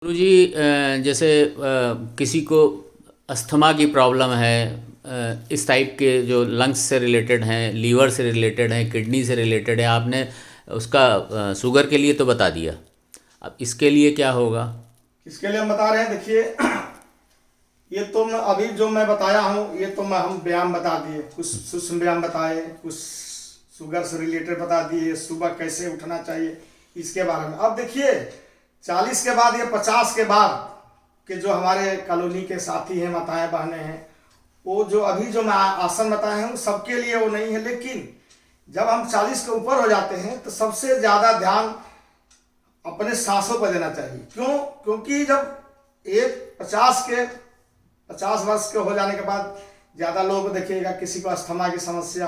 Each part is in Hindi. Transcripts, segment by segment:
गुरुजी, जैसे किसी को अस्थमा की प्रॉब्लम है, इस टाइप के जो लंग्स से रिलेटेड हैं, लीवर से रिलेटेड हैं, किडनी से रिलेटेड है, आपने उसका शुगर के लिए तो बता दिया। अब इसके लिए क्या होगा? इसके लिए हम बता रहे हैं, देखिए। ये तो मैं अभी जो मैं बताया हूँ, ये तो मैं हम व्यायाम बता दिए, कुछ सूक्ष्म व्यायाम बताए, कुछ शुगर से रिलेटेड बता दिए, सुबह कैसे उठना चाहिए इसके बारे में। अब देखिए, 40 के बाद या 50 के बाद के जो हमारे कॉलोनी के साथी हैं, माताएं बहनें हैं, वो जो अभी जो मैं आसन बताए हैं वो सबके लिए वो नहीं है। लेकिन जब हम 40 के ऊपर हो जाते हैं तो सबसे ज़्यादा ध्यान अपने सांसों पर देना चाहिए। क्यों? क्योंकि जब एक 50 वर्ष के हो जाने के बाद ज़्यादा लोग को देखिएगा, किसी को अस्थमा की समस्या,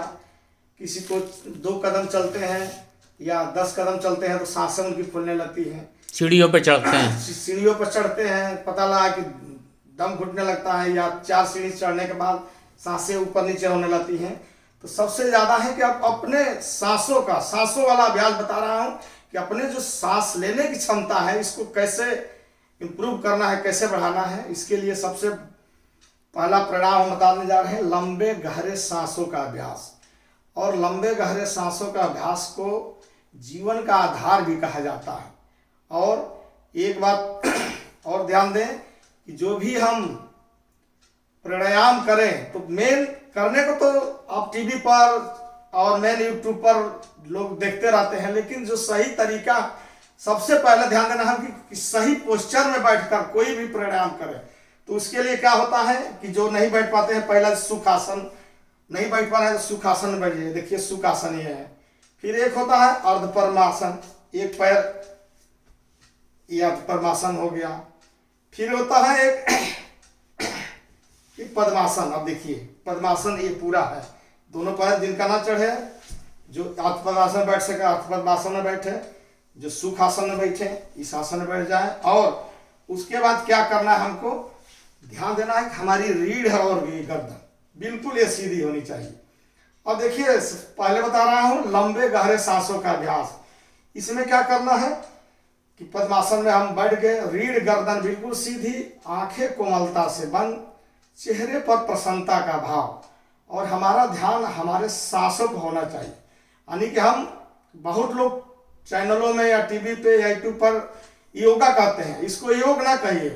किसी को 2 कदम चलते हैं या 10 कदम चलते हैं तो सांसें उनकी फूलने लगती हैं। सीढ़ियों पे चढ़ते हैं। सीढ़ियों पर चढ़ते हैं, पता लगा कि दम घुटने लगता है, या 4 सीढ़ी चढ़ने के बाद सांसें ऊपर नीचे होने लगती हैं। तो सबसे ज़्यादा है कि आप अपने सांसों वाला अभ्यास बता रहा हूँ कि अपने जो सांस लेने की क्षमता है, इसको कैसे इम्प्रूव करना है, कैसे बढ़ाना है। इसके लिए सबसे पहला प्राणायाम हम बताने जा रहे हैं, लंबे गहरे सांसों का अभ्यास। और लंबे गहरे सांसों का अभ्यास को जीवन का आधार भी कहा जाता है। और एक बात और ध्यान दें कि जो भी हम प्राणायाम करें तो मेन करने को तो आप टीवी पर और मेन यूट्यूब पर लोग देखते रहते हैं, लेकिन जो सही तरीका सबसे पहले ध्यान देना है कि सही पोस्चर में बैठकर कोई भी प्राणायाम करें। तो उसके लिए क्या होता है कि जो नहीं बैठ पाते हैं, पहला सुखासन, नहीं बैठ पा रहे हैं तो सुखासन में बैठिए। देखिए, सुखासन ये है। फिर एक होता है अर्धपद्मासन, एक पैर, ये अर्धपद्मासन हो गया। फिर होता है एक पद्मासन। अब देखिए, पद्मासन ये पूरा है, दोनों पैर जिनका ना चढ़े, जो अर्धपद्मासन में बैठ सके अर्धपद्मासन में बैठे, जो सुखासन में बैठे इस आसन में बैठ जाए। और उसके बाद क्या करना है, हमको ध्यान देना है कि हमारी रीढ़ और ये गर्दन बिल्कुल ये सीधी होनी चाहिए। अब देखिए, पहले बता रहा हूं लंबे गहरे सांसों का अभ्यास। इसमें क्या करना है कि पद्मासन में हम बैठ गए, रीढ़ गर्दन बिल्कुल सीधी, आंखें कोमलता से बंद, चेहरे पर प्रसन्नता का भाव, और हमारा ध्यान हमारे सांसों पर होना चाहिए। यानी कि हम बहुत लोग चैनलों में या टीवी पे या यूट्यूब पर योगा कहते हैं, इसको योग ना कहिए,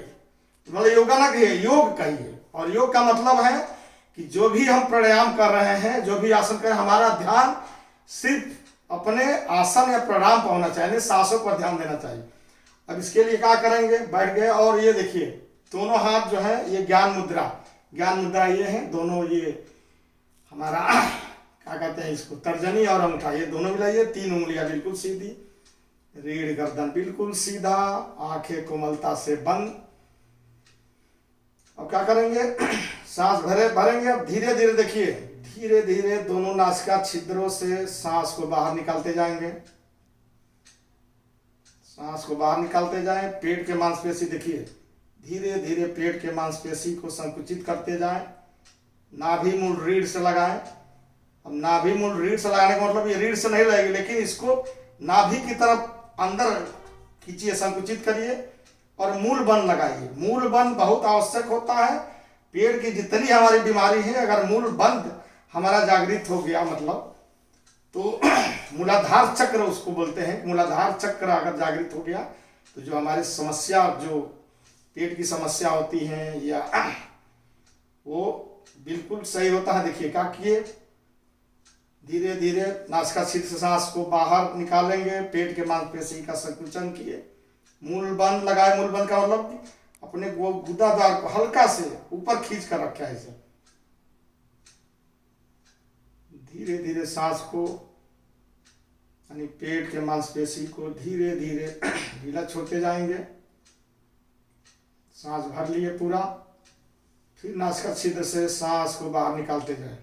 मतलब योगा ना कहिए, योग कहिए। और योग का मतलब है कि जो भी हम प्राणायाम कर रहे हैं, जो भी आसन कर रहे हैं, हमारा ध्यान सिर्फ अपने आसन या प्राणायाम पर होना चाहिए, सांसों पर ध्यान देना चाहिए। अब इसके लिए क्या करेंगे, बैठ गए और ये देखिए, दोनों हाथ जो है ये ज्ञान मुद्रा ये है, दोनों ये हमारा क्या कहते हैं इसको, तर्जनी और अंगूठा, ये दोनों मिलाइए, 3 उंगलियां बिल्कुल सीधी, रीढ़ गर्दन बिल्कुल सीधा, आंखें कोमलता से बंद। अब क्या करेंगे, सांस भरेंगे। अब धीरे धीरे देखिए, धीरे धीरे दोनों नासिका छिद्रों से सांस को बाहर निकालते जाएंगे, सांस को बाहर निकालते जाएं। पेट के मांसपेशी देखिए, धीरे धीरे पेट के मांसपेशी को संकुचित करते जाएं। नाभि मूल रीढ़ से लगाएं। अब नाभि मूल रीढ़ से लगाने का मतलब ये रीढ़ से नहीं लगेगी, लेकिन इसको नाभि की तरफ अंदर खींचिए, संकुचित करिए और मूल बंद लगाइए। मूल बंद बहुत आवश्यक होता है। पेट की जितनी हमारी बीमारी है, अगर मूल बंद हमारा जागृत हो गया, मतलब तो मूलाधार चक्र उसको बोलते हैं, मूलाधार चक्र अगर जागृत हो गया तो जो हमारी समस्या, जो पेट की समस्या होती है या वो बिल्कुल सही होता है। देखिए क्या किए, धीरे धीरे नासिका छिद्र से सांस को बाहर निकालेंगे, पेट के मांसपेशी का संकुचन किए, मूल बंद लगाए। मूल बंद का मतलब अपने वो गुदा द्वार को हल्का से ऊपर खींच कर रखे ऐसे, धीरे धीरे सांस को, यानी पेट के मांसपेशी को धीरे धीरे ढीला छोड़ते जाएंगे। सांस भर लिए पूरा, फिर नासिका छिद्र से सांस को बाहर निकालते जाए।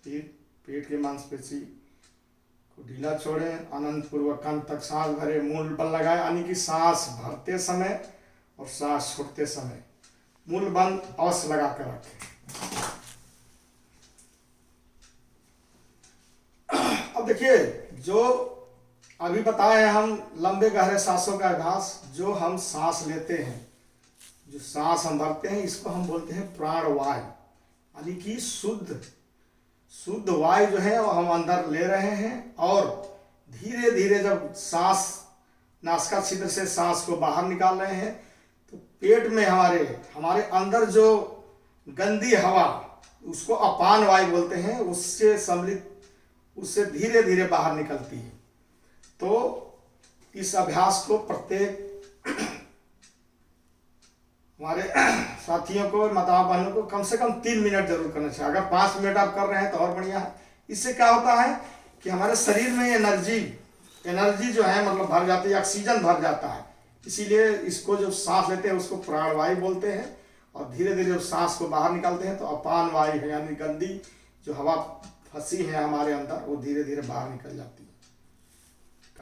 फिर पेट के मांसपेशी को ढीला छोड़ें, अनंत पूर्वक कंठ तक सांस भरे, मूल बंद लगाए, यानी कि सांस भरते समय और सांस छोड़ते समय मूल बंद अवश्य लगा कर रखें। अब देखिए, जो अभी बताए हम लंबे गहरे सांसों का अभ्यास। जो हम सांस लेते हैं, जो सांस हम भरते हैं, इसको हम बोलते हैं प्राणवायु, यानी कि शुद्ध शुद्ध वायु जो है वो हम अंदर ले रहे हैं। और धीरे धीरे जब सांस नासिका छिद्र से सांस को बाहर निकाल रहे हैं तो पेट में हमारे अंदर जो गंदी हवा, उसको अपान वायु बोलते हैं, उससे सम्मिलित, उससे धीरे धीरे बाहर निकलती है। तो इस अभ्यास को प्रत्येक हमारे साथियों को, माता बहनों को कम से कम 3 मिनट जरूर करना चाहिए। अगर 5 मिनट आप कर रहे हैं तो और बढ़िया है। इससे क्या होता है कि हमारे शरीर में एनर्जी जो है मतलब भर जाती है, ऑक्सीजन भर जाता है। इसीलिए इसको जब सांस लेते हैं उसको प्राणवायु बोलते हैं। और धीरे धीरे जब सांस को बाहर निकालते हैं तो अपान वायु है, यानी गंदी जो हवा फंसी है हमारे अंदर, वो धीरे धीरे बाहर निकल जाती है।